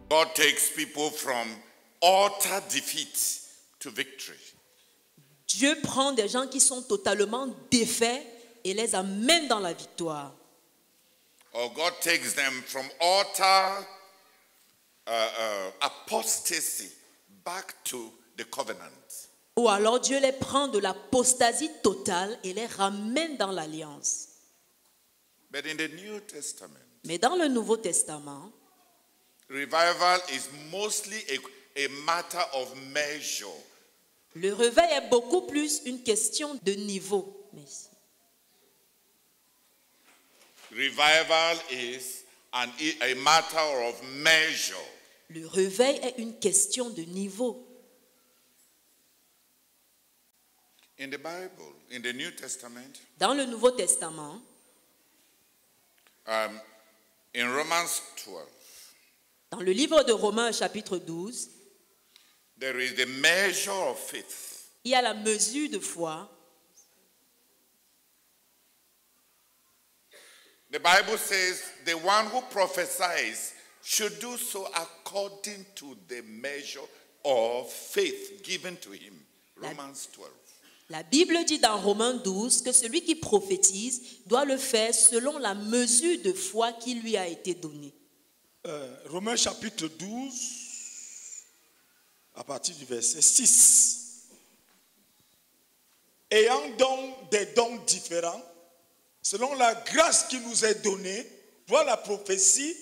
God takes people from utter defeat to victory. Dieu prend des gens qui sont totalement défaits et les amène dans la victoire. Or God takes them from utter apostasy back to the covenant. Ou alors Dieu les prend de l'apostasie totale et les ramène dans l'alliance. But in the New Testament, Mais dans le Nouveau Testament, revival is mostly a matter of measure. le réveil est beaucoup plus une question de niveau. Merci. Revival is a matter of measure. Le réveil est une question de niveau. In the Bible, in the New Testament, Dans le Nouveau Testament, in Romans 12, dans le livre de Romains chapitre 12, there is the measure of faith. il y a la mesure de foi. The Bible says the one who prophesies should do so according to the measure of faith given to him. Romans 12. La Bible dit dans Romains 12 que celui qui prophétise doit le faire selon la mesure de foi qui lui a été donnée. Romains chapitre 12, à partir du verset 6. Ayant donc des dons différents, selon la grâce qui nous est donnée, pour la prophétie,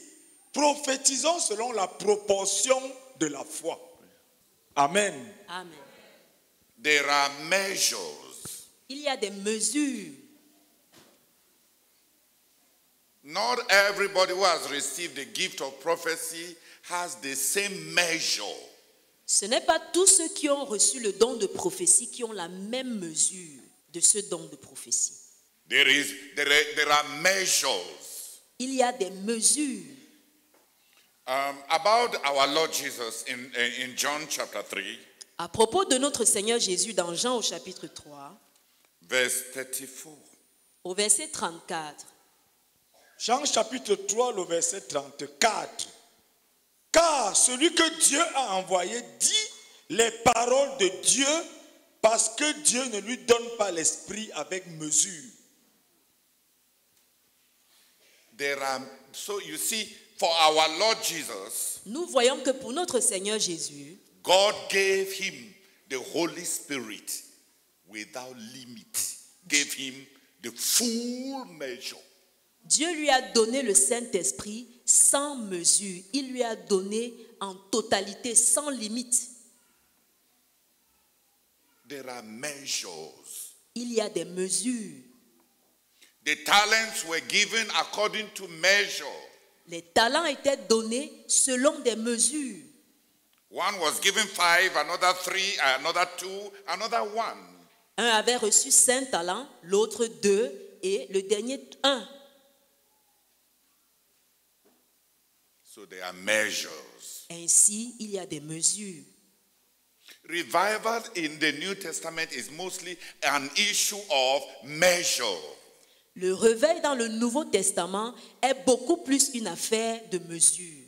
prophétisons selon la proportion de la foi. Amen. Amen. There are measures. Il y a des mesures. Not everybody who has received the gift of prophecy has the same measure. Ce n'est pas tous ceux qui ont reçu le don de prophétie qui ont la même mesure de ce don de prophétie. There are measures. Il y a des mesures. About our Lord Jesus in John chapter 3, À propos de notre Seigneur Jésus dans Jean au chapitre 3, verse 34. au verset 34. Jean chapitre 3, le verset 34. Car celui que Dieu a envoyé dit les paroles de Dieu parce que Dieu ne lui donne pas l'esprit avec mesure. So you see, for our Lord Jesus, Nous voyons que pour notre Seigneur Jésus, God gave him the Holy Spirit without limit. Gave him the full measure. Dieu lui a donné le Saint-Esprit sans mesure. Il lui a donné en totalité, sans limite. There are measures. Il y a des mesures. The talents were given according to measure. Les talents étaient donnés selon des mesures. One was given 5, another 3, another 2, another 1. Un avait reçu 5 talents, l'autre 2 et le dernier 1. So there are measures. Ainsi, il y a des mesures. Revival in the New Testament is mostly an issue of measure. Le réveil dans le Nouveau Testament est beaucoup plus une affaire de mesure.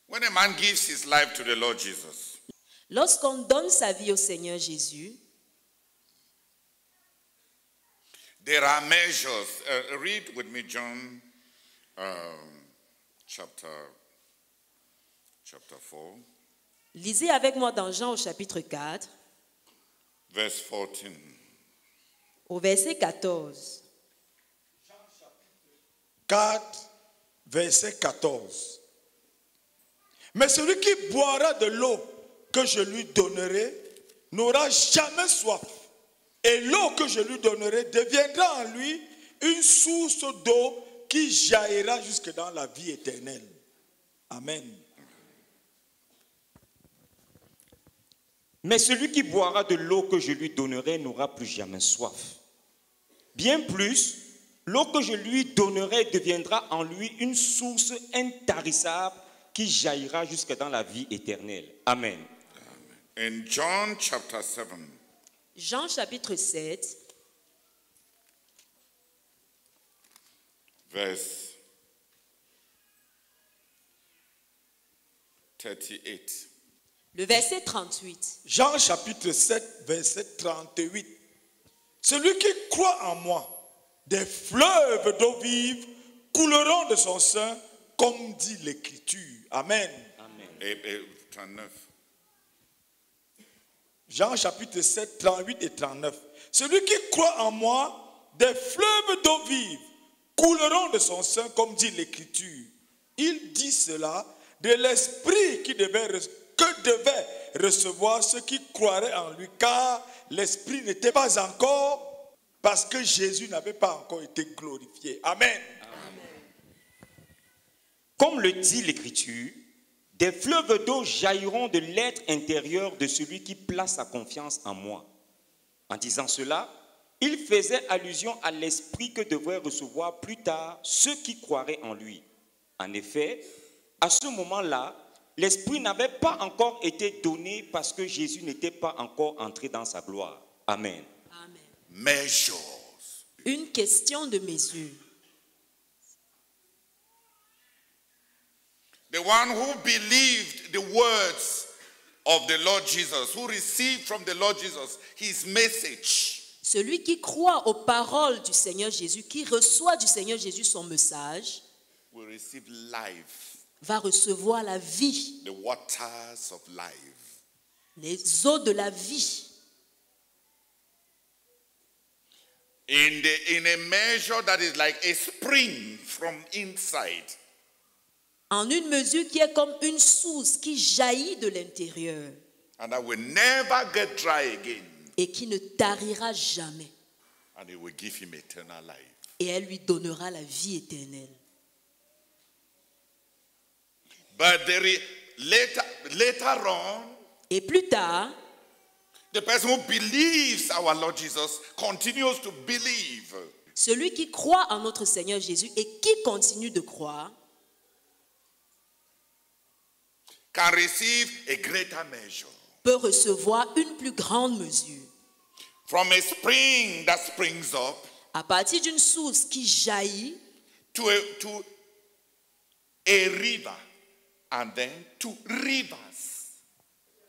When a man gives his life to the Lord Jesus, Lorsqu'on donne sa vie au Seigneur Jésus, there are measures. Read with me John chapter 4, lisez avec moi dans Jean au chapitre 4, verse 14. au verset 14. 4, verset 14. Mais celui qui boira de l'eau que je lui donnerai n'aura jamais soif. Et l'eau que je lui donnerai deviendra en lui une source d'eau qui jaillira jusque dans la vie éternelle. Amen. Mais celui qui boira de l'eau que je lui donnerai n'aura plus jamais soif. Bien plus, l'eau que je lui donnerai deviendra en lui une source intarissable qui jaillira jusque dans la vie éternelle. Amen. In John chapter 7, Jean chapitre 7, verse 38. le verset 38. Jean chapitre 7, verset 38. Celui qui croit en moi, des fleuves d'eau vive couleront de son sein, comme dit l'Écriture. Amen. Et 39. Jean chapitre 7, 38 et 39. Celui qui croit en moi, des fleuves d'eau vive couleront de son sein, comme dit l'Écriture. Il dit cela de l'esprit que devaient recevoir ceux qui croiraient en lui, car l'esprit n'était pas encore, parce que Jésus n'avait pas encore été glorifié. Amen. Comme le dit l'Écriture, des fleuves d'eau jailliront de l'être intérieur de celui qui place sa confiance en moi. En disant cela, il faisait allusion à l'esprit que devraient recevoir plus tard ceux qui croiraient en lui. En effet, à ce moment-là, l'esprit n'avait pas encore été donné parce que Jésus n'était pas encore entré dans sa gloire. Amen. Amen. Measures. Une question de mesure. The one who believed the words of the Lord Jesus, who received from the Lord Jesus his message, Celui qui croit aux paroles du Seigneur Jésus, qui reçoit du Seigneur Jésus son message, will receive life, va recevoir la vie, the waters of life. les eaux de la vie. In a measure that is like a spring from inside. En une mesure qui est comme une source qui jaillit de l'intérieur And that will never get dry again. et qui ne tarira jamais. And it will give him eternal life. Et elle lui donnera la vie éternelle. But later on, Et plus tard, the person who believes our Lord Jesus continues to believe. celui qui croit en notre Seigneur Jésus et qui continue de croire Can receive a greater measure. peut recevoir une plus grande mesure. From a spring that springs up À partir d'une source qui jaillit to a river and then to rivers.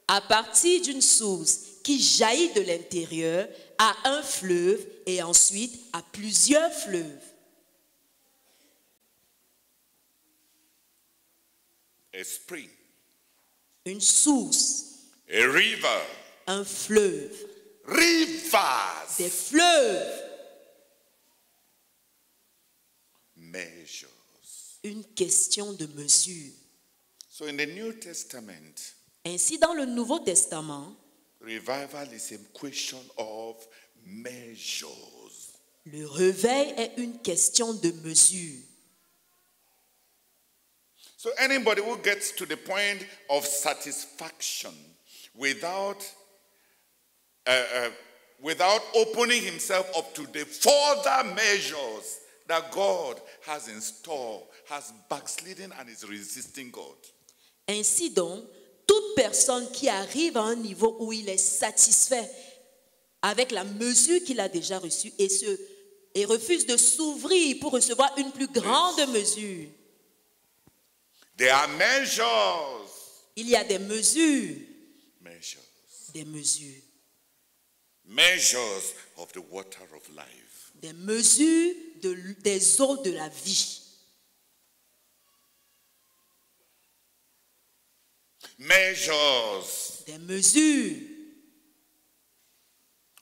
à partir d'une source qui jaillit de l'intérieur à un fleuve et ensuite à plusieurs fleuves. A spring, Une source, a river, un fleuve, rivers, des fleuves, measures. une question de mesure. So in the New Testament, Ainsi, dans le Nouveau Testament, revival is a question of measures. le réveil est une question de mesure. So anybody who gets to the point of satisfaction without opening himself up to the further measures that God has in store has backslidden and is resisting God. Ainsi donc, toute personne qui arrive à un niveau où il est satisfait avec la mesure qu'il a déjà reçue et refuse de s'ouvrir pour recevoir une plus grande mesure. There are measures. Il y a des mesures, Measures. des mesures, Measures of the water of life. des mesures des eaux de la vie. Measures Des mesures,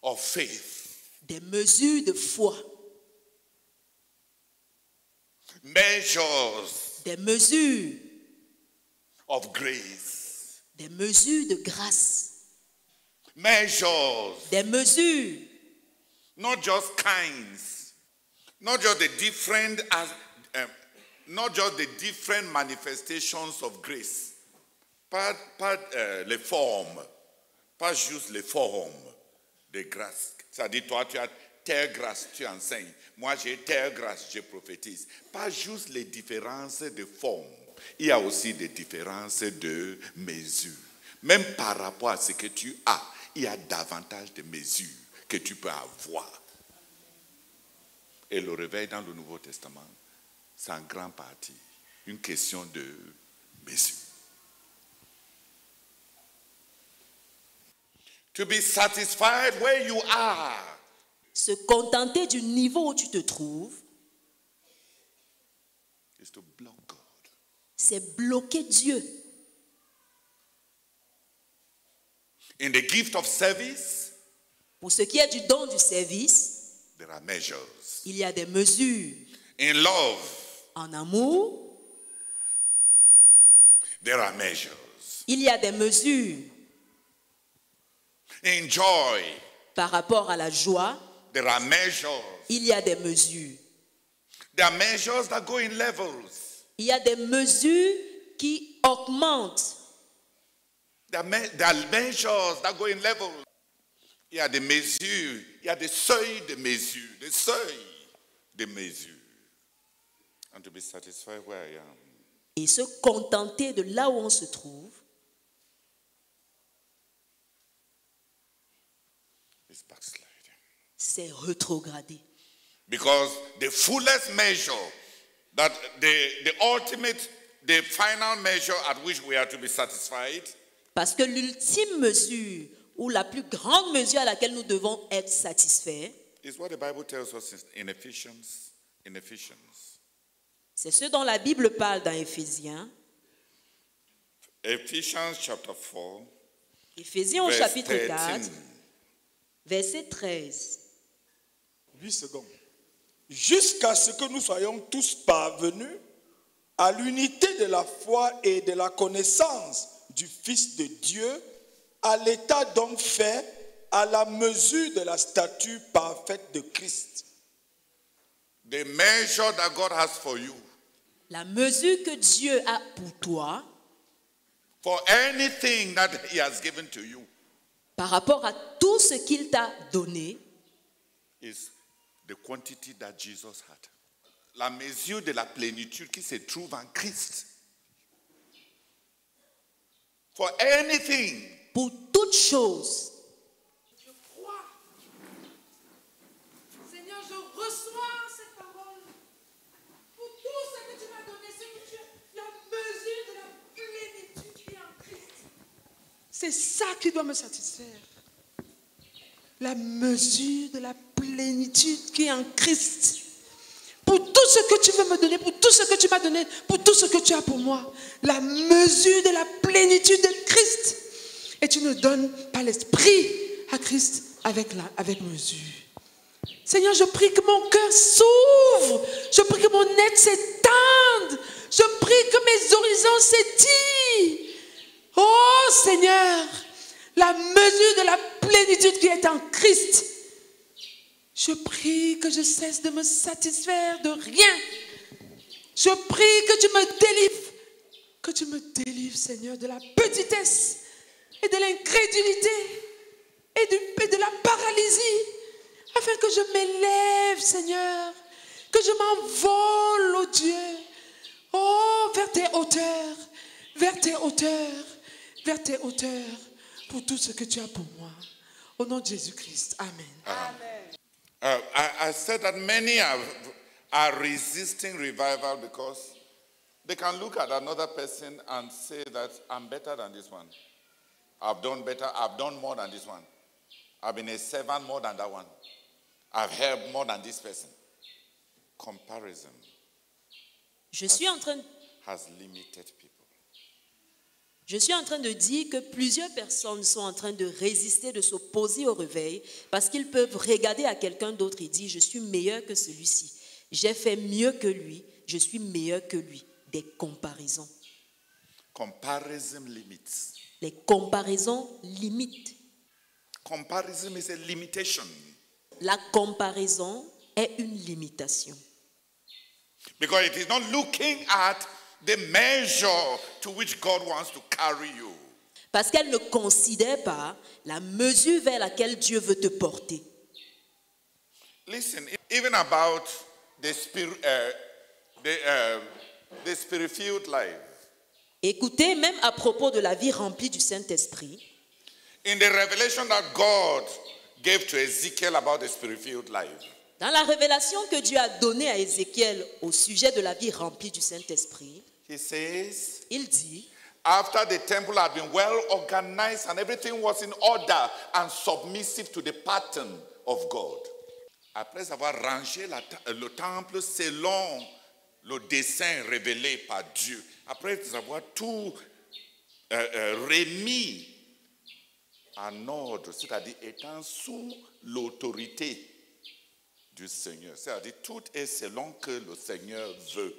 of faith. des mesures de foi, Measures des mesures, of grace. des mesures de grâce, Measures, des mesures, not just kinds, not just the different not just the different manifestations of grace, pas les formes, pas juste les formes de grâce. C'est-à-dire, toi, tu as telle grâce, tu enseignes. Moi, j'ai telle grâce, je prophétise. Pas juste les différences de formes. il y a aussi des différences de mesure. Même par rapport à ce que tu as, il y a davantage de mesures que tu peux avoir. Et le réveil dans le Nouveau Testament, c'est en grande partie une question de mesure. To be satisfied where you are. Se contenter du niveau où tu te trouves, Is to block God. c'est bloquer Dieu. In the gift of service, Pour ce qui est du don du service, there are measures. il y a des mesures. In love, En amour, there are measures. il y a des mesures. In joy, Par rapport à la joie, there are measures. il y a des mesures. There are measures that go in levels. Il y a des mesures qui augmentent. There are measures that go in levels. Il y a des mesures, il y a des seuils de mesures, des seuils de mesures. And to be satisfied where I am. Et se contenter de là où on se trouve, It's backsliding. c'est rétrogradé. Because the fullest measure, that the ultimate, the final measure at which we are to be satisfied, Parce que l'ultime mesure, ou la plus grande mesure à laquelle nous devons être satisfaits, is what the Bible tells us in Ephesians. In Ephesians. c'est ce dont la Bible parle dans Éphésiens. Ephesians chapter 4, Éphésiens au verse chapitre 13. 4, verset 13. 8 secondes. Jusqu'à ce que nous soyons tous parvenus à l'unité de la foi et de la connaissance du Fils de Dieu, à l'état d'homme fait, à la mesure de la stature parfaite de Christ. The measure that God has for you, La mesure que Dieu a pour toi, for anything that He has given to you, par rapport à tout ce qu'il t'a donné, is the quantity that Jesus had. La mesure de la plénitude qui se trouve en Christ. For anything. pour toute chose. Je crois. Seigneur, je reçois cette parole. Pour tout ce que tu m'as donné, ce que tu as, la mesure de la plénitude qui est en Christ. C'est ça qui doit me satisfaire. La mesure de la plénitude qui est en Christ. Pour tout ce que tu veux me donner, pour tout ce que tu m'as donné, pour tout ce que tu as pour moi. La mesure de la plénitude de Christ. Et tu ne donnes pas l'esprit à Christ avec mesure. Seigneur, je prie que mon cœur s'ouvre. Je prie que mon être s'étende. Je prie que mes horizons s'étirent. Oh Seigneur, la mesure de la plénitude qui est en Christ. Je prie que je cesse de me satisfaire de rien. Je prie que tu me délivres, Seigneur, de la petitesse et de l'incrédulité et de la paralysie, afin que je m'élève, Seigneur, que je m'envole, oh Dieu, oh, vers tes hauteurs, vers tes hauteurs, vers tes hauteurs, pour tout ce que tu as pour moi. Au nom de Jésus-Christ. Amen. I said that many are resisting revival because they can look at another person and say that I'm better than this one. I've done better. I've done more than this one. I've been a servant more than that one. I've helped more than this person. Comparison Je suis en train has limited people. Je suis en train de dire que plusieurs personnes sont en train de résister, de s'opposer au réveil, parce qu'ils peuvent regarder à quelqu'un d'autre et dire « Je suis meilleur que celui-ci. J'ai fait mieux que lui. Je suis meilleur que lui. » Des comparaisons. Comparison limits. Les comparaisons limitent. Comparison is a limitation. La comparaison est une limitation. Because it is not looking at the measure to which God wants to carry you. Parce qu'elle ne considère pas la mesure vers laquelle Dieu veut te porter. Listen, even about the spirit-filled life. Écoutez, même à propos de la vie remplie du Saint-Esprit, in the revelation that God gave to Ezekiel about the spirit-filled life, dans la révélation que Dieu a donnée à Ézéchiel au sujet de la vie remplie du Saint-Esprit, he says, il dit, after the temple had been well organized and everything was in order and submissive to the pattern of God. Après avoir rangé le temple selon le dessein révélé par Dieu, après avoir tout remis en ordre, c'est-à-dire étant sous l'autorité du Seigneur, c'est-à-dire tout est selon que le Seigneur veut.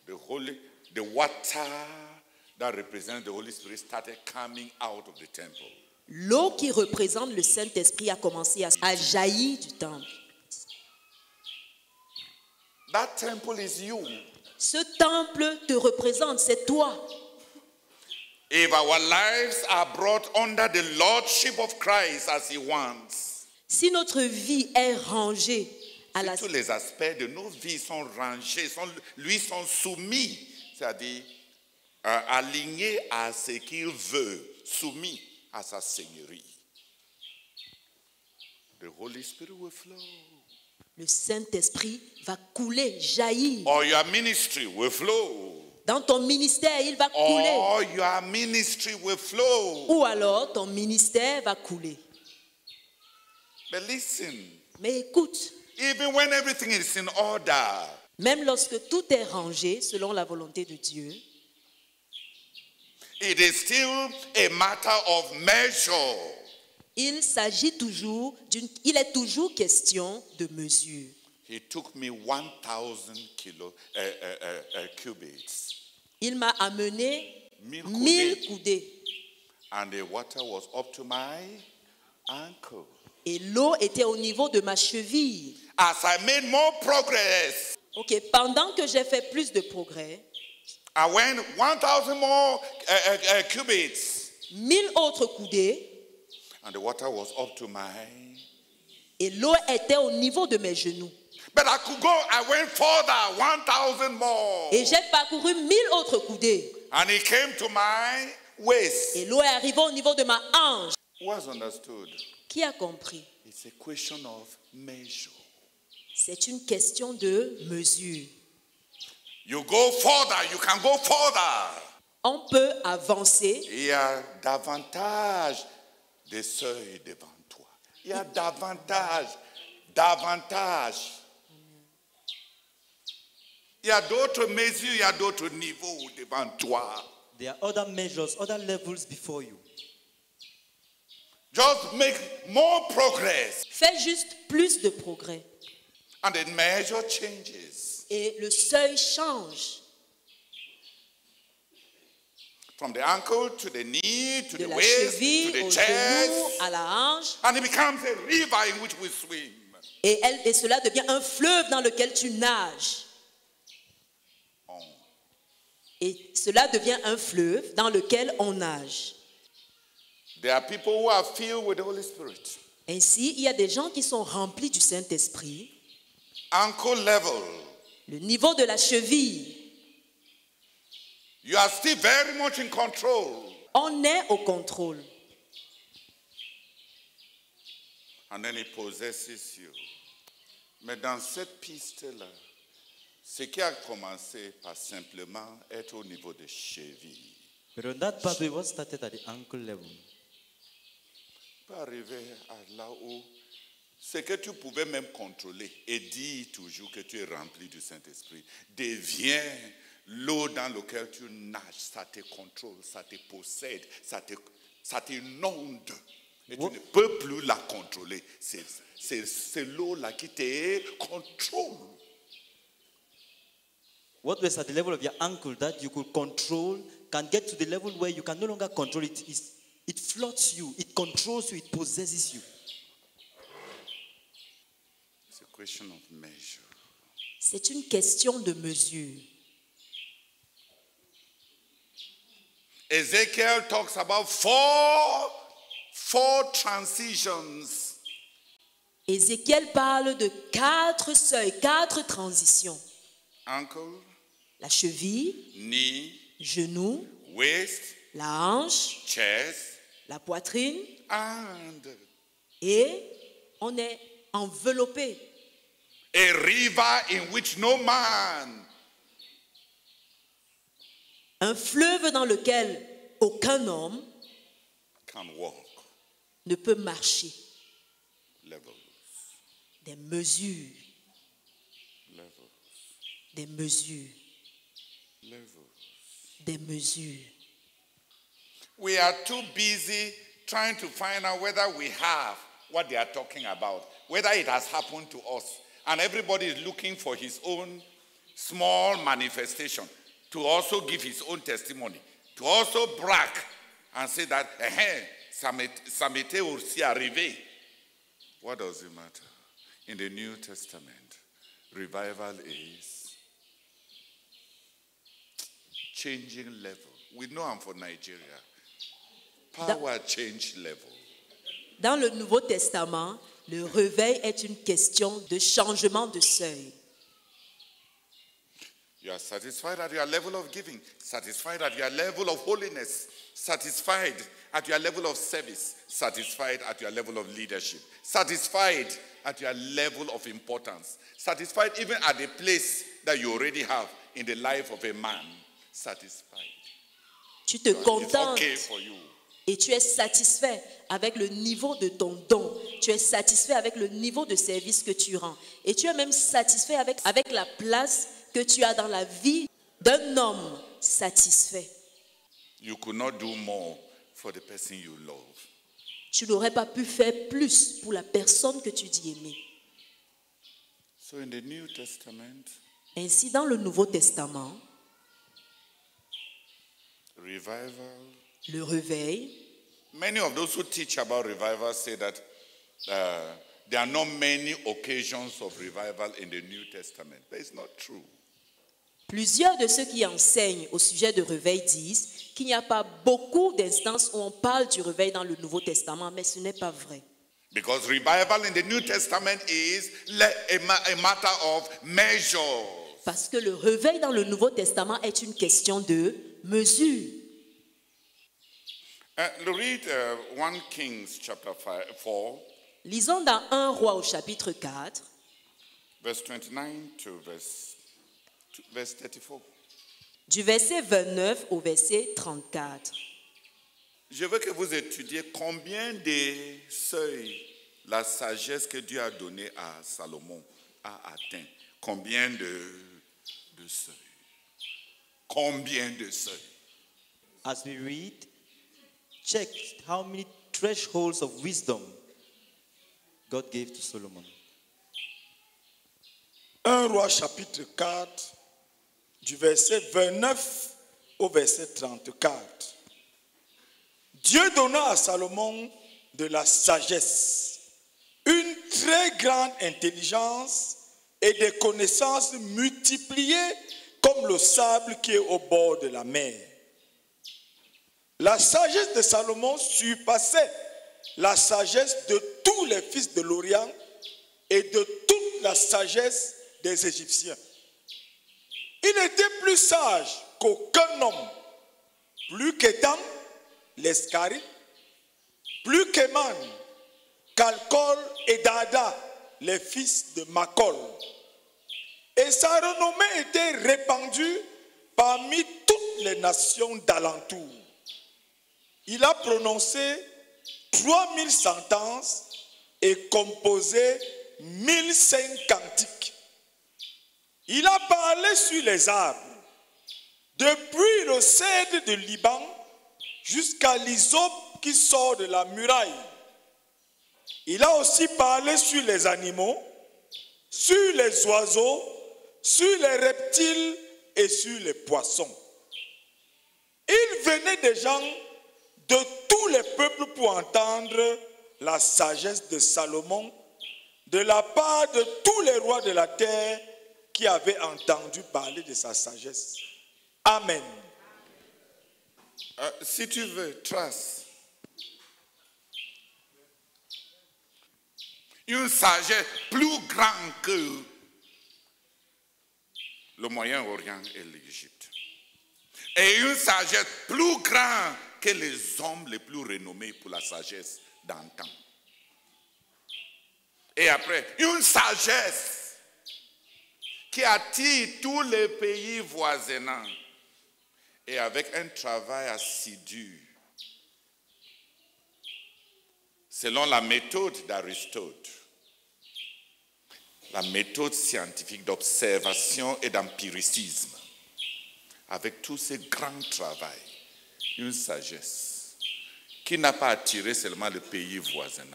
The water that represents the Holy Spirit started coming out of the temple. l'eau qui représente le Saint-Esprit a commencé à jaillir du temple. That temple is you. Ce temple te représente, c'est toi. If our lives are brought under the lordship of Christ as he wants, Si notre vie est rangée à la... tous les aspects de nos vies sont rangés, lui sont soumis, c'est-à-dire alignés à ce qu'il veut, soumis à sa seigneurie. The Holy Spirit will flow. Le Saint-Esprit va couler, jaillir. Or your ministry will flow. Dans ton ministère, il va couler. Or your ministry will flow. Ou alors, ton ministère va couler. But listen, Mais écoute, even when everything is in order, même lorsque tout est rangé selon la volonté de Dieu, it is still a matter of measure. il est toujours question de mesure. He took me 1,000 cubits, Il m'a amené 1000 1000 coudées. and the water was up to my ankle. Et l'eau était au niveau de ma cheville. As I made more progress, Ok, pendant que j'ai fait plus de progrès, I went 1,000 more cubits, 1000 autres coudées, and the water was up to my. et l'eau était au niveau de mes genoux. But I could go. I went further, 1,000 more, Et j'ai parcouru 1000 autres coudées. and it came to my waist. Et l'eau est arrivée au niveau de ma hanche. Who has understood? Qui a compris? It's a question of measure. C'est une question de mesure. You go further, you can go further. On peut avancer. Il y a davantage de seuils devant toi. Il y a davantage. Il y a d'autres mesures, il y a d'autres niveaux devant toi. There are other measures, other levels before you. Just make more progress. Fais juste plus de progrès. And the measure changes. Et le seuil change. From the ankle to the knee, to De the la waist, to cheville the au genou chest. à la hanche. And it becomes a river in which we swim. Et cela devient un fleuve dans lequel tu nages. Et cela devient un fleuve dans lequel on nage. There are people who are filled with the Holy Spirit. Ainsi, il y a des gens qui sont remplis du Saint-Esprit. Ankle level. Le niveau de la cheville, You are still very much in control. on est au contrôle. And then it possesses you. Mais dans cette piste-là, ce qui a commencé par simplement être au niveau des chevilles, But on that pathway, what started at the ankle level peut arriver à là où ce que tu pouvais même contrôler et dire toujours que tu es rempli du Saint-Esprit devient l'eau dans laquelle tu nages. Ça te contrôle, ça te possède, ça t'inonde. Et tu ne peux plus la contrôler. C'est l'eau-là qui te contrôle. What was at the level of your ankle that you could control can get to the level where you can no longer control it. It floats you, it controls you, it possesses you. It's a question of measure. C'est une question de mesure. Ezekiel talks about four transitions. Ézéchiel parle de 4 seuils, 4 transitions. Ankle, La cheville, knee, genou, waist, la hanche, chest, la poitrine, and et on est enveloppé. a river in which no man Un fleuve dans lequel aucun homme can walk. ne peut marcher. Levels, Des mesures, levels, des mesures, levels. des mesures. We are too busy trying to find out whether we have what they are talking about, whether it has happened to us. And everybody is looking for his own small manifestation to also give his own testimony, to also brag and say that, ça m'était aussi arrivé. What does it matter? In the New Testament, revival is changing level. We know I'm for Nigeria. Power change level. Dans le Nouveau Testament, le réveil est une question de changement de seuil. You are satisfied at your level of giving, satisfied at your level of holiness, satisfied at your level of service, satisfied at your level of leadership, satisfied at your level of importance, satisfied even at the place that you already have in the life of a man, satisfied. Tu te It's contentes okay for you. et tu es satisfait avec le niveau de ton don. Tu es satisfait avec le niveau de service que tu rends. Et tu es même satisfait avec la place que tu as dans la vie d'un homme satisfait. You could not do more for the person you love. Tu n'aurais pas pu faire plus pour la personne que tu dis aimer. So in the New Testament, Ainsi, dans le Nouveau Testament, revival, le réveil, many of those who teach about revival say that there are not many occasions of revival in the New Testament. But it's not true. plusieurs de ceux qui enseignent au sujet de réveil disent qu'il n'y a pas beaucoup d'instances où on parle du réveil dans le Nouveau Testament, mais ce n'est pas vrai. Because revival in the New Testament is a matter of measure. Parce que le réveil dans le Nouveau Testament est une question de mesure. Read 1 Kings chapter 4, Lisons dans 1 Roi au chapitre 4, verse 29 to verse 34. du verset 29 au verset 34. Je veux que vous étudiez combien de seuils la sagesse que Dieu a donnée à Salomon a atteint. Combien de seuils? Combien de seuils? As we read, check how many thresholds of wisdom God gave to Solomon. 1 Roi chapitre 4, du verset 29 au verset 34. Dieu donna à Salomon de la sagesse, une très grande intelligence et des connaissances multipliées comme le sable qui est au bord de la mer. La sagesse de Salomon surpassait la sagesse de tous les fils de l'Orient et de toute la sagesse des Égyptiens. Il était plus sage qu'aucun homme, plus qu'Étam, l'Escari, plus qu'Éman, Calcol et Dada, les fils de Macol. Et sa renommée était répandue parmi toutes les nations d'alentour. Il a prononcé 3000 sentences et composé 1005 cantiques. Il a parlé sur les arbres, depuis le cèdre de Liban jusqu'à l'hysope qui sort de la muraille. Il a aussi parlé sur les animaux, sur les oiseaux, sur les reptiles et sur les poissons. Il venait des gens de tous les peuples pour entendre la sagesse de Salomon de la part de tous les rois de la terre qui avaient entendu parler de sa sagesse. Amen. Si tu veux, trace. Une sagesse plus grande que le Moyen-Orient et l'Égypte. Et une sagesse plus grande que les hommes les plus renommés pour la sagesse d'antan. Et après, une sagesse qui attire tous les pays voisins. Et avec un travail assidu, selon la méthode d'Aristote, la méthode scientifique d'observation et d'empiricisme, avec tous ces grands travaux, une sagesse qui n'a pas attiré seulement le pays voisin,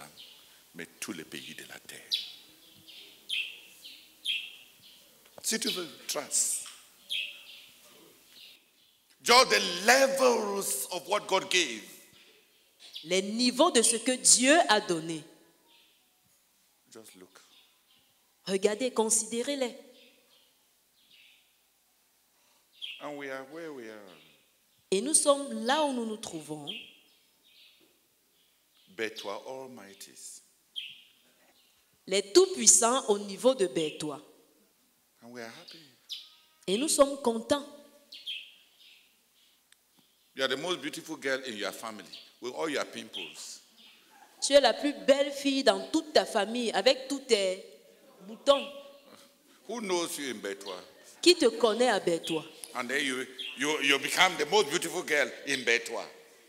mais tous les pays de la terre. Si tu veux, trust. Just the levels of what God gave. Les niveaux de ce que Dieu a donné. Just look. Regardez, considérez-les. And we are where we are. Et nous sommes là où nous nous trouvons. Betwa Almighties. Les tout-puissants au niveau de Bétois. And we are happy. Et nous sommes contents. You are the most beautiful girl in your family with all your pimples. Tu es la plus belle fille dans toute ta famille avec tous tes boutons. Who knows you in Betwa? Qui te connaît à Bétois? And then you become the most beautiful girl in Betwa.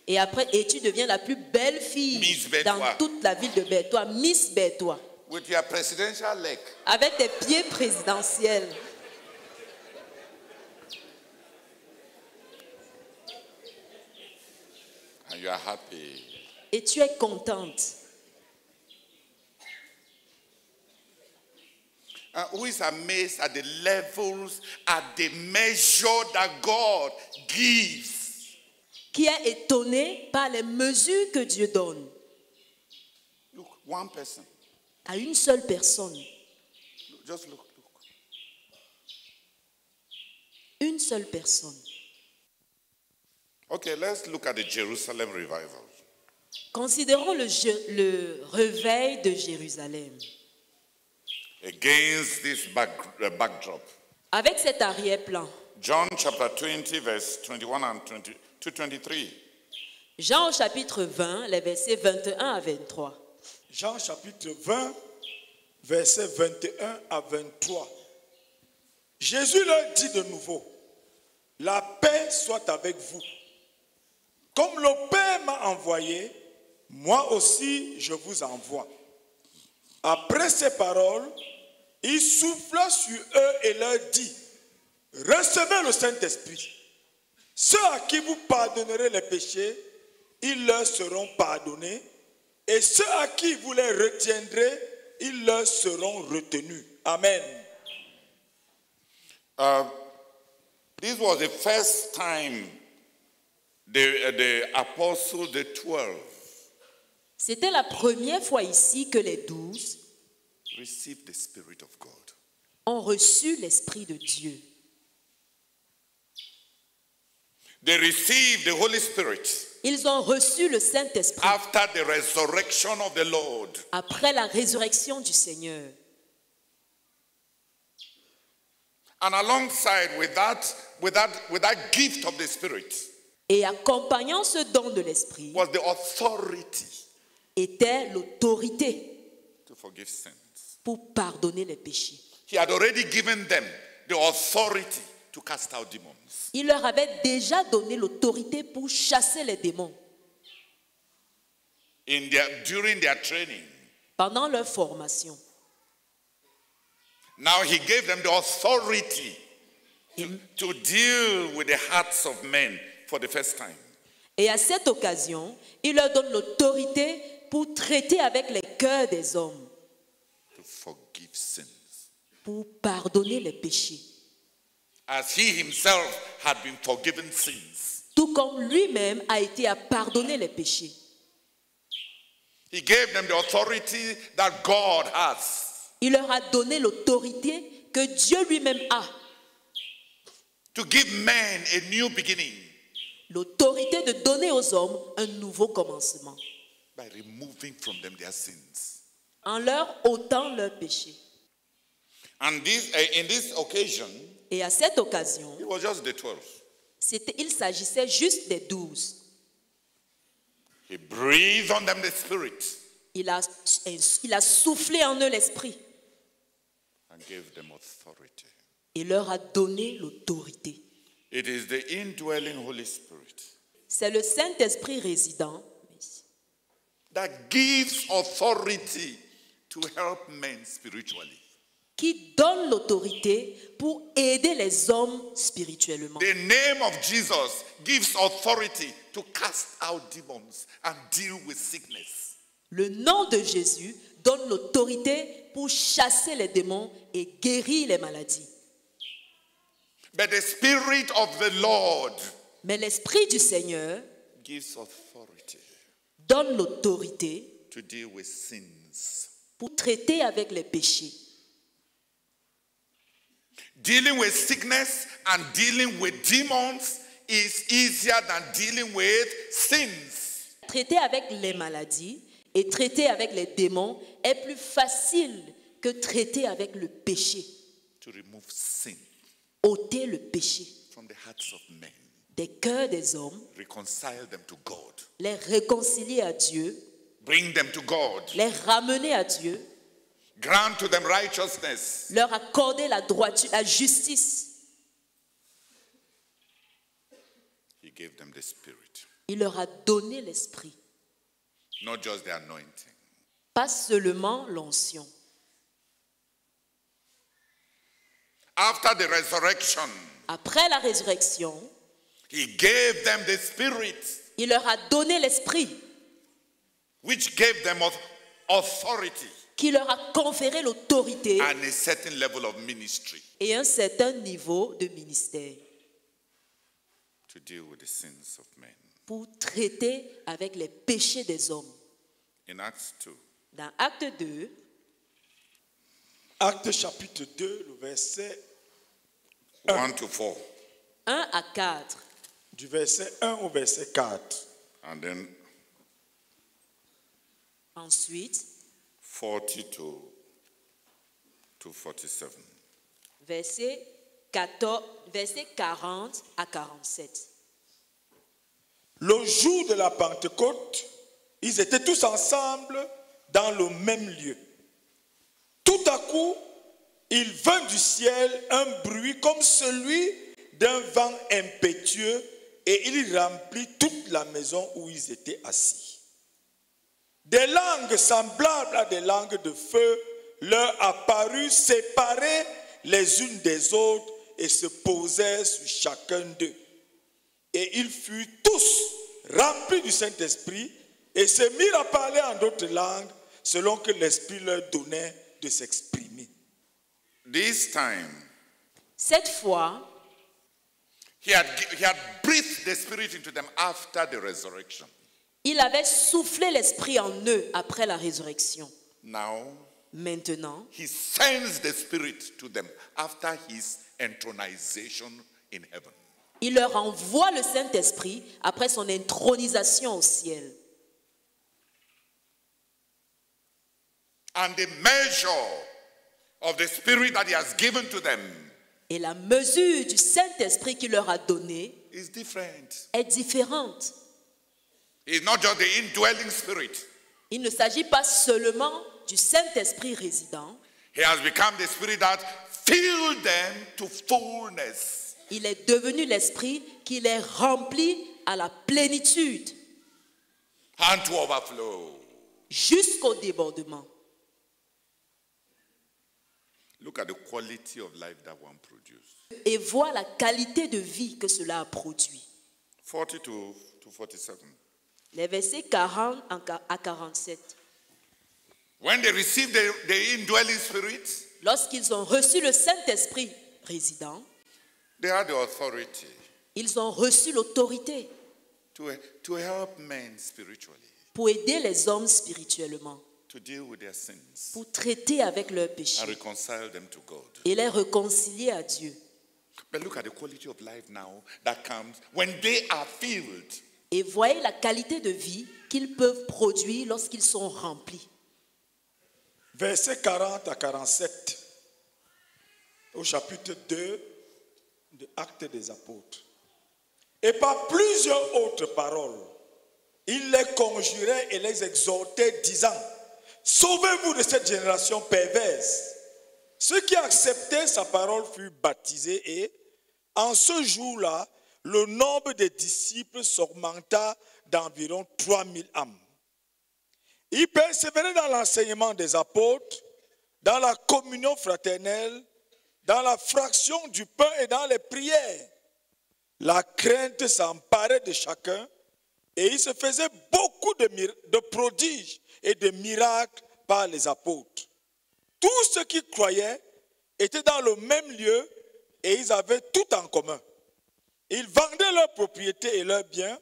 Et après, tu deviens la plus belle fille Miss Bétois. dans toute la ville de Bétois, Miss Bétois, With your presidential leg. avec tes pieds présidentiels. And you are happy. Et tu es contente. Who is amazed at the levels, at the measure that God gives? Qui est étonné par les mesures que Dieu donne Look, one person. à une seule personne. Just look. Une seule personne. Okay, let's look at the Jerusalem revival. Considérons le réveil de Jérusalem. Against this backdrop. Avec cet arrière-plan. John chapter 20, verse 21 and 23. Jean au chapitre 20, les versets 21 à 23. Jean chapitre 20, versets 21 à 23. Jésus leur dit de nouveau, la paix soit avec vous. Comme le Père m'a envoyé, moi aussi je vous envoie. Après ces paroles, il souffla sur eux et leur dit, recevez le Saint-Esprit. Ceux à qui vous pardonnerez les péchés, ils leur seront pardonnés. Et ceux à qui vous les retiendrez, ils leur seront retenus. Amen. This was the first time the apostles, the 12, C'était la première fois ici que les 12 received the Spirit of God. ont reçu l'Esprit de Dieu. They received the Holy Spirit Ils ont reçu le Saint-Esprit after the resurrection of the Lord. après la résurrection du Seigneur. And alongside with that gift of the Spirit Et accompagnant ce don de l'Esprit was the authority était l'autorité to forgive sins. pour pardonner les péchés. He had already given them the authority to cast out demons. Il leur avait déjà donné l'autorité pour chasser les démons During their training. pendant leur formation. Now he gave them the authority to deal with the hearts of men for the first time. Et à cette occasion, il leur donne l'autorité pour traiter avec les cœurs des hommes, To forgive sins. pour pardonner les péchés. As he himself had been forgiven sins. Tout comme lui-même a été à pardonner les péchés. He gave them the authority that God has. Il leur a donné l'autorité que Dieu lui-même a. To give men a new beginning. L'autorité de donner aux hommes un nouveau commencement. By removing from them their sins. En leur ôtant leurs péchés. And in this occasion, Et à cette occasion, it was just the 12. Il s'agissait juste des 12. He breathed on them the Spirit Il a soufflé en eux l'esprit and gave them authority. et leur a donné l'autorité. It is the indwelling Holy Spirit C'est le Saint-Esprit résident that gives authority to help men spiritually. qui donne l'autorité pour aider les hommes spirituellement. The name of Jesus gives authority to cast out demons and deal with sickness. Le nom de Jésus donne l'autorité pour chasser les démons et guérir les maladies. But the Spirit of the Lord Mais l'Esprit du Seigneur gives authority donne l'autorité to deal with sins. pour traiter avec les péchés. Dealing with sickness and dealing with demons is easier than dealing with sins. Traiter avec les maladies et traiter avec les démons est plus facile que traiter avec le péché. To remove sin Ôter le péché from the hearts of men, des cœurs des hommes, reconcile them to God, les réconcilier à Dieu, bring them to God, les ramener à Dieu, grant to them righteousness. leur accorder la droiture, la justice. He gave them the Spirit, Il leur a donné l'esprit, not just the anointing. pas seulement l'onction. After the resurrection, Après la résurrection, He gave them the Spirit, il leur a donné l'esprit which gave them authority qui leur a conféré l'autorité and a certain level of ministry et un certain niveau de ministère to deal with the sins of men. pour traiter avec les péchés des hommes. In Acts 2, Dans Acte 2, Acte chapitre 2, le verset 1 to 4, 1 à 4, du verset 1 au verset 4. and then ensuite 40 to 47. verset 40 à 47. Le jour de la Pentecôte, ils étaient tous ensemble dans le même lieu. Tout à coup, il vint du ciel un bruit comme celui d'un vent impétueux et il remplit toute la maison où ils étaient assis. Des langues semblables à des langues de feu leur apparurent séparées les unes des autres et se posèrent sur chacun d'eux. Et ils furent tous remplis du Saint-Esprit et se mirent à parler en d'autres langues selon que l'Esprit leur donnait de s'exprimer. This time, Cette fois, he had breathed the Spirit into them after the resurrection. il avait soufflé l'esprit en eux après la résurrection. Now, Maintenant, he sends the Spirit to them after his entronization in heaven. il leur envoie le Saint-Esprit après son intronisation au ciel. And the measure of the Spirit that he has given to them Et la mesure du Saint-Esprit qu'il leur a donnée is different. est différente. It's not just the indwelling Spirit. Il ne s'agit pas seulement du Saint-Esprit résident, He has become the Spirit that filled them to fullness. il est devenu l'Esprit qui les remplit à la plénitude, And to overflow. jusqu'au débordement. Look at the quality of life that one produces. Et voit la qualité de vie que cela a produit. 40 to 47. Les versets 40 à 47. When they received the indwelling Spirit, Lorsqu'ils ont reçu le Saint-Esprit résident, they had the authority ils ont reçu l'autorité to help men spiritually, pour aider les hommes spirituellement, to deal with their sins pour traiter avec leurs and péchés reconcile them to God. et les réconcilier à Dieu. But look at the quality of life now that comes when they are filled. Et voyez la qualité de vie qu'ils peuvent produire lorsqu'ils sont remplis. Versets 40 à 47 au chapitre 2 de Actes des Apôtres. Et par plusieurs autres paroles, il les conjurait et les exhortait, disant, sauvez-vous de cette génération perverse. Ceux qui acceptaient sa parole furent baptisés et, en ce jour-là, le nombre des disciples s'augmenta d'environ 3000 âmes. Ils persévéraient dans l'enseignement des apôtres, dans la communion fraternelle, dans la fraction du pain et dans les prières. La crainte s'emparait de chacun et il se faisait beaucoup de prodiges et de miracles par les apôtres. Tous ceux qui croyaient étaient dans le même lieu et ils avaient tout en commun. Ils vendaient leurs propriétés et leurs biens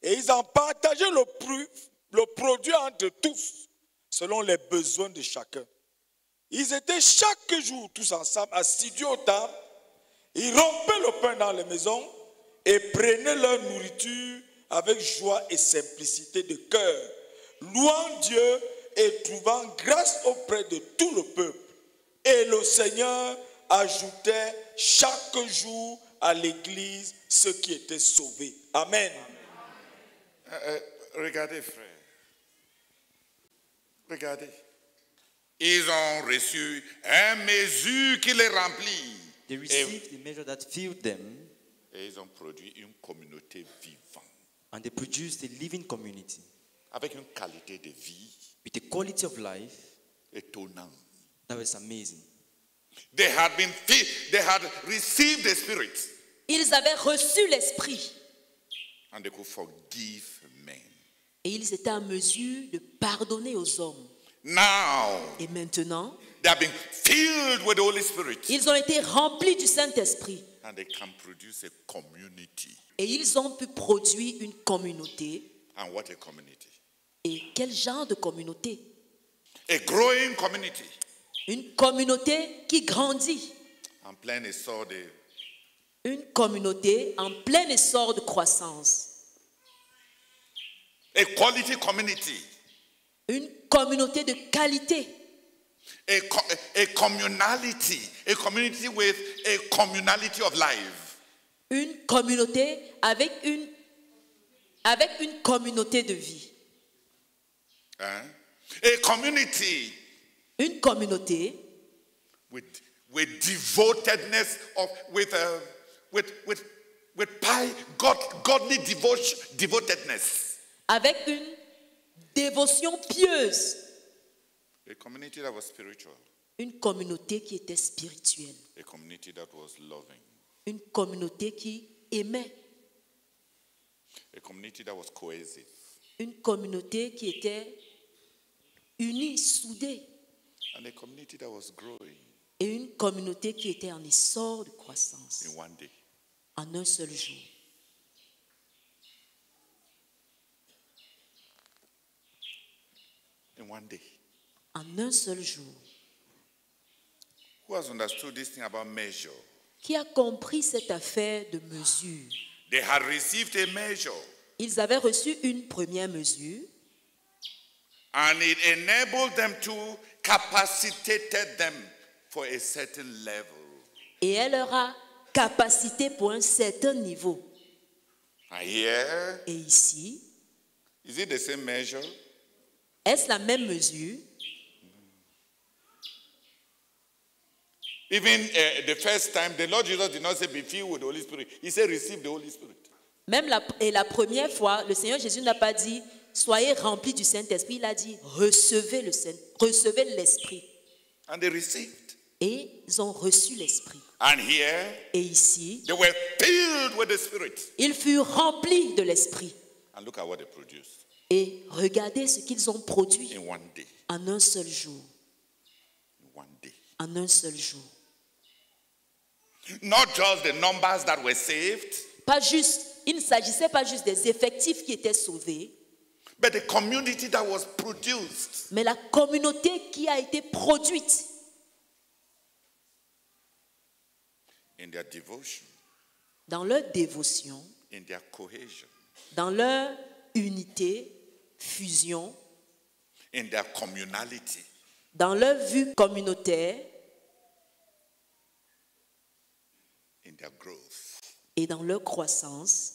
et ils en partageaient le produit entre tous, selon les besoins de chacun. Ils étaient chaque jour tous ensemble, assidus aux tables. Ils rompaient le pain dans les maisons et prenaient leur nourriture avec joie et simplicité de cœur, louant Dieu et trouvant grâce auprès de tout le peuple. Et le Seigneur ajoutait chaque jour à l'église ceux qui étaient sauvés. Amen. Regardez, frère. Regardez. Ils ont reçu une mesure qui les remplit. They received the measure that filled them, Et ils ont produit une communauté vivante. and they produced a living community Avec une qualité de vie with a quality of life étonnante. that was amazing. They had received the Spirit. Ils avaient reçu l'Esprit And they could forgive men. et ils étaient en mesure de pardonner aux hommes. Now, Et maintenant, they have been filled with the Holy Spirit. ils ont été remplis du Saint-Esprit And they can produce a community. et ils ont pu produire une communauté. And what a community. Et quel genre de communauté? A growing community. Une communauté qui grandit. En plein essor de... Une communauté en plein essor de croissance. A quality community. Une communauté de qualité. A communality. A community with a communality of life. Une communauté avec une communauté de vie. A community Une communauté with devotedness of with godly devotedness. avec une dévotion pieuse. A community that was spiritual. Une communauté qui était spirituelle. A community that was loving. Une communauté qui aimait. A community that was cohesive. Une communauté qui était unie, soudée. And a community that was growing Et une communauté qui était en essor de croissance. in one day. En un seul jour. In one day. En un seul jour. Who has understood this thing about measure? Qui a compris cette affaire de mesure? They had received a measure, Ils avaient reçu une première mesure and it enabled them to capacitated them for a certain level. et elle leur a capacité pour un certain niveau. And here, Et ici, is it the same measure? est-ce la même mesure? Even the first time, the Lord Jesus did not say be filled with the Holy Spirit. He said receive the Holy Spirit. Même la première fois, le Seigneur Jésus n'a pas dit soyez remplis du Saint-Esprit, il a dit recevez l'Esprit. And they received. Et ils ont reçu l'Esprit. And here, Et ici, they were filled with the Spirit. ils furent remplis de l'Esprit. And look at what they produced Et regardez ce qu'ils ont produit in one day. en un seul jour. In one day. En un seul jour. Not just the numbers that were saved, Pas juste, il ne s'agissait pas juste des effectifs qui étaient sauvés, but the community that was produced. mais la communauté qui a été produite In their devotion, dans leur dévotion, in their cohesion, dans leur unité, fusion, in their communality, dans leur vue communautaire in their growth. et dans leur croissance.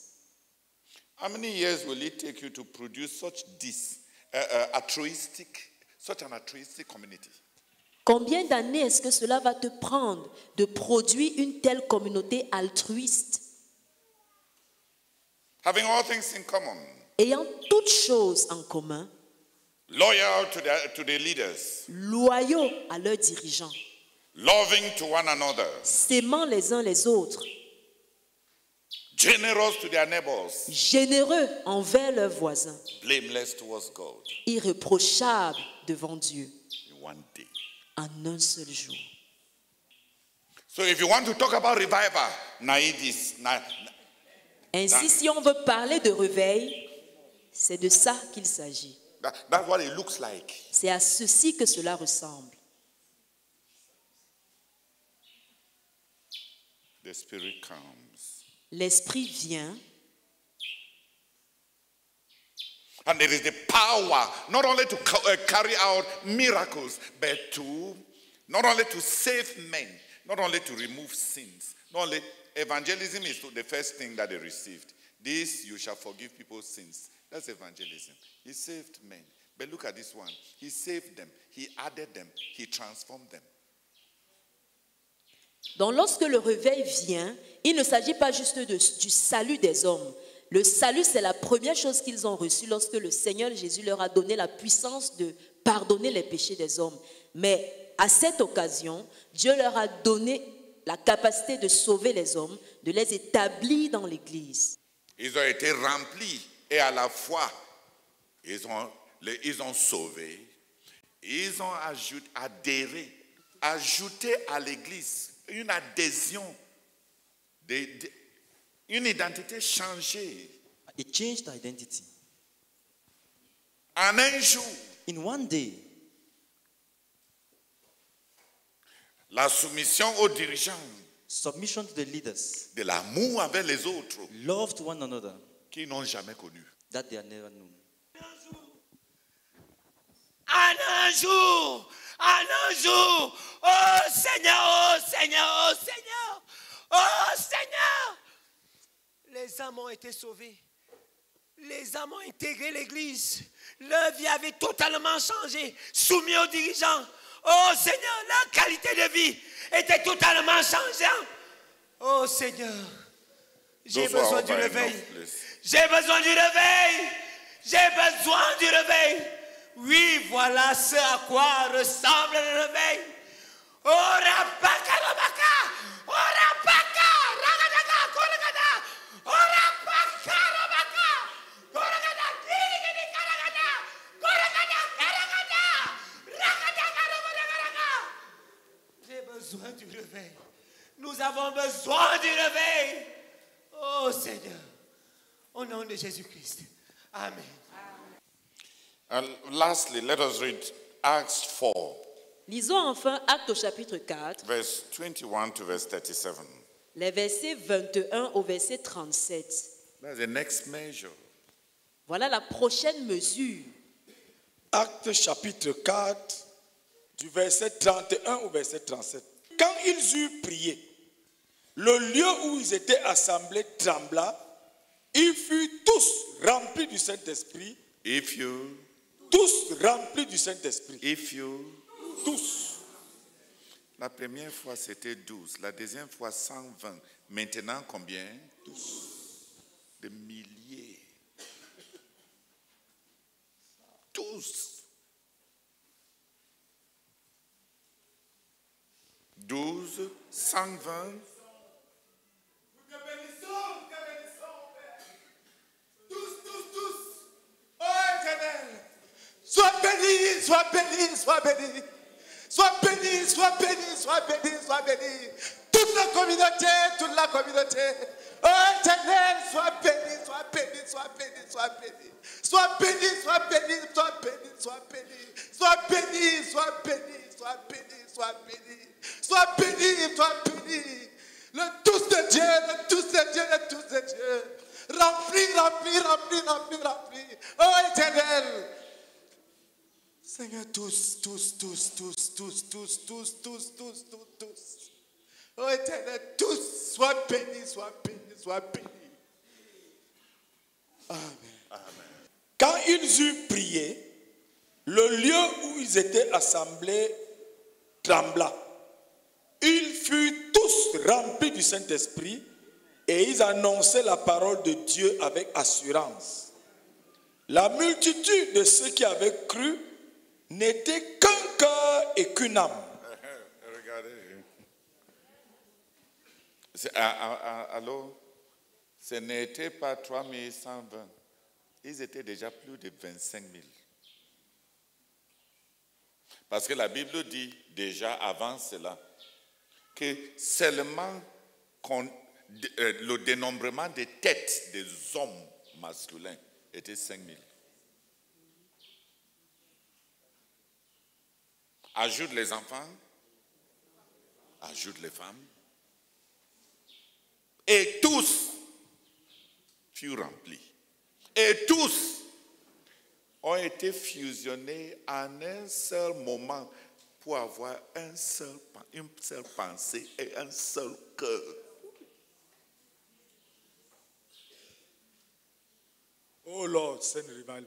How many years will it take you to produce such an altruistic community? Combien d'années est-ce que cela va te prendre de produire une telle communauté altruiste, Having all things in common, ayant toutes choses en commun, loyal to the leaders, loyaux à leurs dirigeants, loving to one another, s'aimant les uns les autres, generous to their neighbors, généreux envers leurs voisins, blameless towards God irréprochables devant Dieu in one day. en un seul jour. So if you want to talk about revival, Ainsi, si on veut parler de réveil, c'est de ça qu'il s'agit. that's what it looks like. C'est à ceci que cela ressemble. The Spirit comes. L'Esprit vient And there is the power not only to carry out miracles, but not only to save men, not only to remove sins. Not only evangelism is the first thing that they received. This, you shall forgive people's sins. That's evangelism. He saved men. But look at this one. He saved them. He added them. He transformed them. Donc lorsque le réveil vient, il ne s'agit pas juste du salut des hommes. Le salut, c'est la première chose qu'ils ont reçue lorsque le Seigneur Jésus leur a donné la puissance de pardonner les péchés des hommes. Mais à cette occasion, Dieu leur a donné la capacité de sauver les hommes, de les établir dans l'Église. Ils ont été remplis et à la fois, ils ont sauvé, ils ont ajouté à l'Église une adhésion, une identité changée. It changed identity. En un jour, In one day, la soumission aux dirigeants, submission to the leaders, de l'amour avec les autres love to one another, qu'ils n'ont jamais connu. that they are never known. Un jour, oh Seigneur, les âmes ont été sauvées. Les âmes ont intégré l'église. Leur vie avait totalement changé, soumis aux dirigeants. Oh Seigneur, leur qualité de vie était totalement changeante. Oh Seigneur, j'ai Those who are besoin du over réveil. enough, please. J'ai besoin du réveil. J'ai besoin du réveil. Oui, voilà ce à quoi ressemble le réveil. Oh, rapaka, rabaka. Oh, rapaka, ragadaka, koragada. Oh, rapaka, rabaka. Koragada, kirigidi, karagada. Koragada, karagada. Ragada, karagada. J'ai besoin du réveil. Nous avons besoin du réveil. Oh Seigneur, au nom de Jésus-Christ. Amen. And lastly, let us read Acts 4, Lisons enfin Actes au chapitre 4, verse 21 to verse 37. les versets 21 au verset 37. That's the next measure. Voilà la prochaine mesure. Acte chapitre 4, du verset 31 au verset 37. Quand ils eurent prié, le lieu où ils étaient assemblés trembla, ils furent tous remplis du Saint-Esprit. Tous remplis du Saint-Esprit. Tous. La première fois, c'était 12. La deuxième fois, 120. Maintenant, combien? Tous. Des milliers. Tous. 12, 120. Sois béni, sois béni, sois béni. Sois béni, sois béni, sois béni, sois béni. Toute la communauté, toute la communauté. Oh Éternel, sois béni, sois béni, sois béni, sois béni. Sois béni, sois béni, sois béni, sois béni. Sois béni, sois béni, sois béni, sois béni. Sois béni, sois béni. Le tous de Dieu, le tous de Dieu, le tous de Dieu. Remplis, remplis, remplis, remplis, remplis. Oh Éternel. Seigneur, tous. Oh Éternel, tous, sois béni, sois béni, sois béni. Quand ils eurent prié, le lieu où ils étaient assemblés trembla. Ils furent tous remplis du Saint-Esprit et ils annonçaient la parole de Dieu avec assurance. La multitude de ceux qui avaient cru n'était qu'un cœur et qu'une âme. Regardez. Allô? Ce n'était pas 3120. Ils étaient déjà plus de 25 000. Parce que la Bible dit déjà avant cela que seulement le dénombrement des têtes des hommes masculins était 5 000. Ajoute les enfants, ajoute les femmes, et tous furent remplis. Et tous ont été fusionnés en un seul moment pour avoir une seule pensée et un seul cœur. Oh Lord, send revival.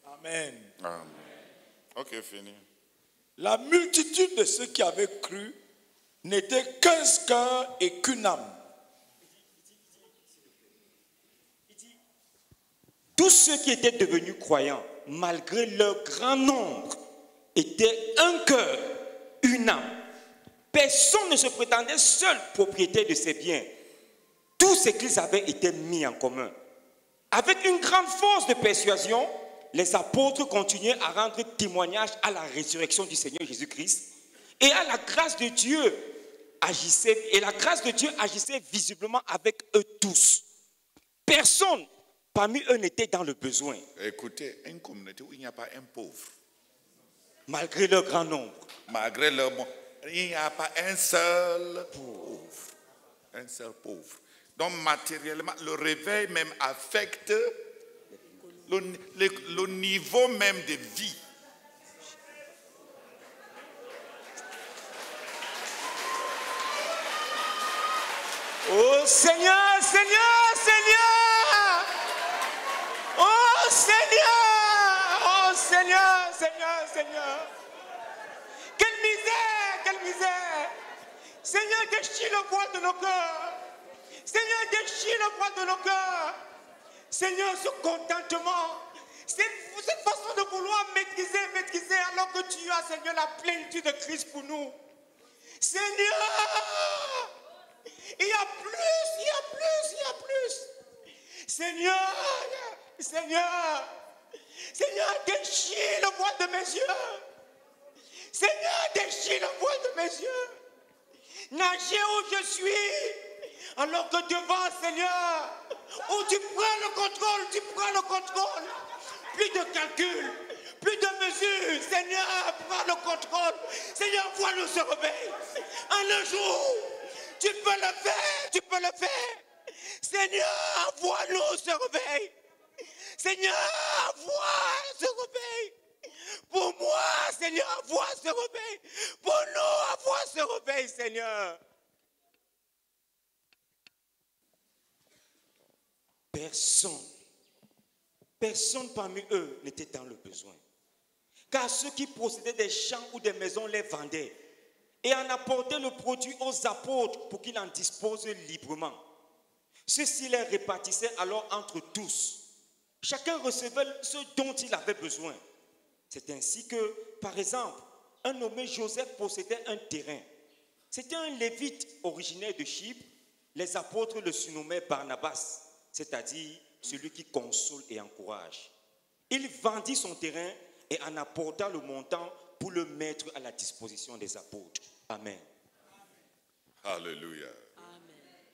Amen. Amen. Ok, fini. La multitude de ceux qui avaient cru n'était qu'un cœur et qu'une âme. Tous ceux qui étaient devenus croyants, malgré leur grand nombre, étaient un cœur, une âme. Personne ne se prétendait seul propriétaire de ses biens. Tout ce qu'ils avaient été mis en commun. Avec une grande force de persuasion, les apôtres continuaient à rendre témoignage à la résurrection du Seigneur Jésus-Christ et à la grâce de Dieu agissait, et la grâce de Dieu agissait visiblement avec eux tous. Personne parmi eux n'était dans le besoin. Écoutez, une communauté où il n'y a pas un pauvre. Malgré leur grand nombre. Malgré leur monde, il n'y a pas un seul pauvre. Un seul pauvre. Donc matériellement, le réveil même affecte le niveau même de vie. Oh Seigneur, Seigneur, Seigneur. Oh Seigneur, oh Seigneur, Seigneur, Seigneur. Quelle misère, quelle misère. Seigneur, déchire le voile de nos cœurs. Seigneur, déchire le voile de nos cœurs. Seigneur, ce contentement, cette façon de vouloir maîtriser, alors que tu as, Seigneur, la plénitude de Christ pour nous. Seigneur, il y a plus, il y a plus, il y a plus. Seigneur, Seigneur, Seigneur, déchire le voile de mes yeux. Seigneur, déchire le voile de mes yeux. Nager où je suis, alors que devant, Seigneur, où tu prends le contrôle, tu prends le contrôle. Plus de calcul, plus de mesures. Seigneur, prends le contrôle. Seigneur, vois-nous se réveiller. En un jour, tu peux le faire, tu peux le faire. Seigneur, vois-nous se réveiller. Seigneur, vois ce réveil. Pour moi, Seigneur, vois ce réveil. Pour nous, vois ce réveil, Seigneur. Personne parmi eux n'était dans le besoin. Car ceux qui possédaient des champs ou des maisons les vendaient et en apportaient le produit aux apôtres pour qu'ils en disposent librement. Ceux-ci les répartissaient alors entre tous. Chacun recevait ce dont il avait besoin. C'est ainsi que, par exemple, un nommé Joseph possédait un terrain. C'était un lévite originaire de Chypre. Les apôtres le surnommaient Barnabas, c'est-à-dire celui qui console et encourage. Il vendit son terrain et en apporta le montant pour le mettre à la disposition des apôtres. Amen. Hallelujah. Amen.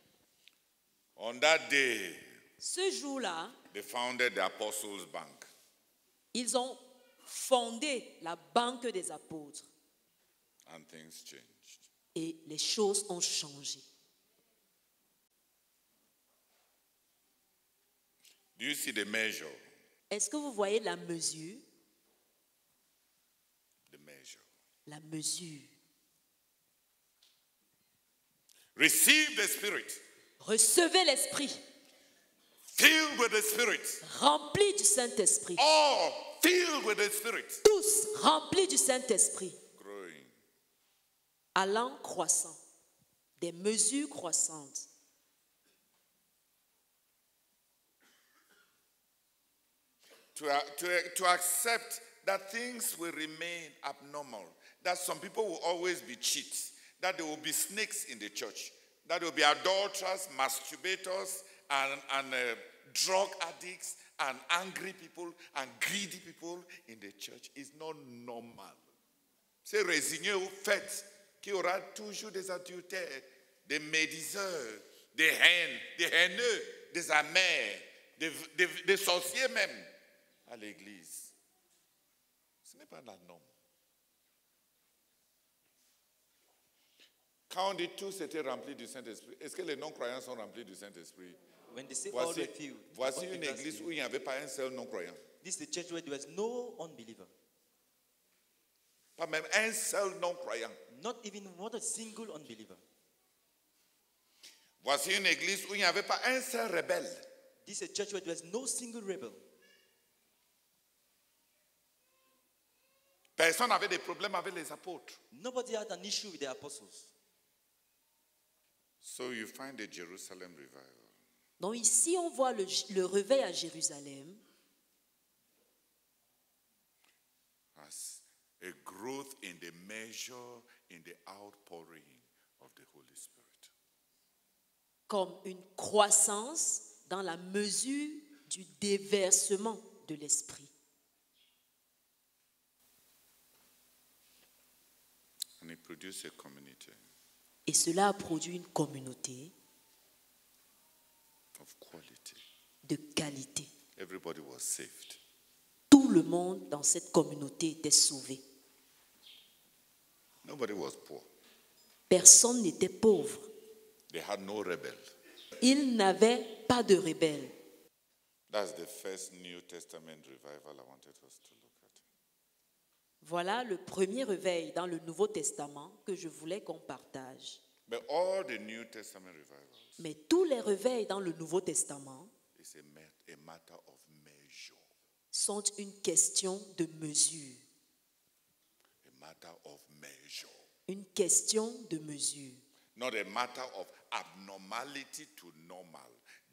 On that day, Ce jour-là, they founded the Apostles' Bank. ils ont fondé la banque des apôtres And things changed. et les choses ont changé. Do you see the measure? Est-ce que vous voyez la mesure? The measure. La mesure. Receive the Spirit. Recevez l'Esprit. filled with the Spirit. remplis du Saint-Esprit. All filled with the Spirit. Tous remplis du Saint-Esprit. Growing. Allant croissant. Des mesures croissantes. To accept that things will remain abnormal, that some people will always be cheats, that there will be snakes in the church, that there will be adulterers, masturbators, and drug addicts, and angry people, and greedy people in the church is not normal. C'est résigné au fait qu'il y aura toujours des adultères, des médiseurs, des haineux, des amers, des sorciers même à l'église. Ce n'est pas la norme. Quand on dit tous étaient remplis du Saint-Esprit, est-ce que les non-croyants sont remplis du Saint-Esprit? When they say all Voici, the few, voici all une believers église few. où il n'y avait pas un seul non-croyant. This is the church where there was no unbeliever. Pas même un seul non-croyant. Not even not a single unbeliever. Voici une église où il n'y avait pas un seul rebelle. This is a church where there was no single rebel. Personne n'avait des problèmes avec les apôtres. Nobody had an issue with the apostles. So you find the Jerusalem revival. Donc ici, on voit le réveil à Jérusalem As a growth in the measure, in the outpouring of the Holy Spirit. comme une croissance dans la mesure du déversement de l'Esprit. And it produced a community Et cela a produit une communauté of quality. de qualité. Everybody was saved. Tout le monde dans cette communauté était sauvé. Nobody was poor. Personne n'était pauvre. They had no rebel. Il n'avait pas de rebelles. That's the first New Testament revival I wanted us to look at. Voilà le premier réveil dans le Nouveau Testament que je voulais qu'on partage. But all the New Testament revivals Mais tous les réveils dans le Nouveau Testament is a matter of measure. sont une question de mesure. A matter of measure. Une question de mesure. Not a matter of abnormality to normal,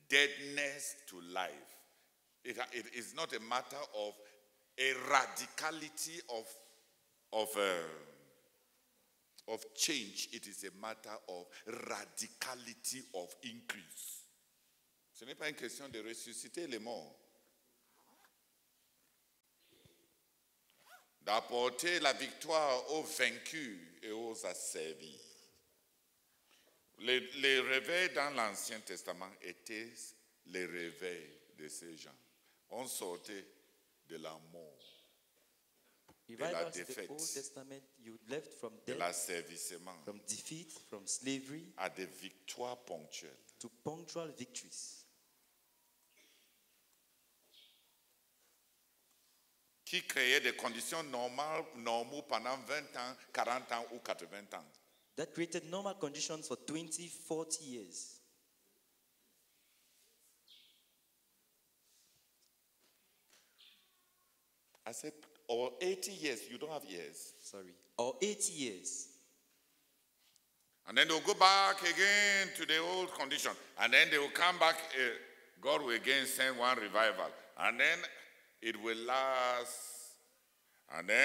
deadness to life. It is not a matter of a radicality of change. It is a matter of radicality of increase. Ce n'est pas une question de ressusciter les morts. D'apporter la victoire aux vaincus et aux asservis. Les réveils dans l'Ancien Testament étaient les réveils de ces gens. On sortait de la mort, Revivals in the défaite, Old Testament, you left from de death, l'asservissement, from defeat, from slavery, à des victoires ponctuelles. to punctual victories. Qui créaient des conditions normaux pendant 20 ans, 40 ans ou 80 ans. That created normal conditions for 20, 40 years. I said, or 80 years, you don't have years. Sorry. Or 80 years. And then they'll go back again to the old condition. And then they will come back, God will again send one revival. And then it will last. And then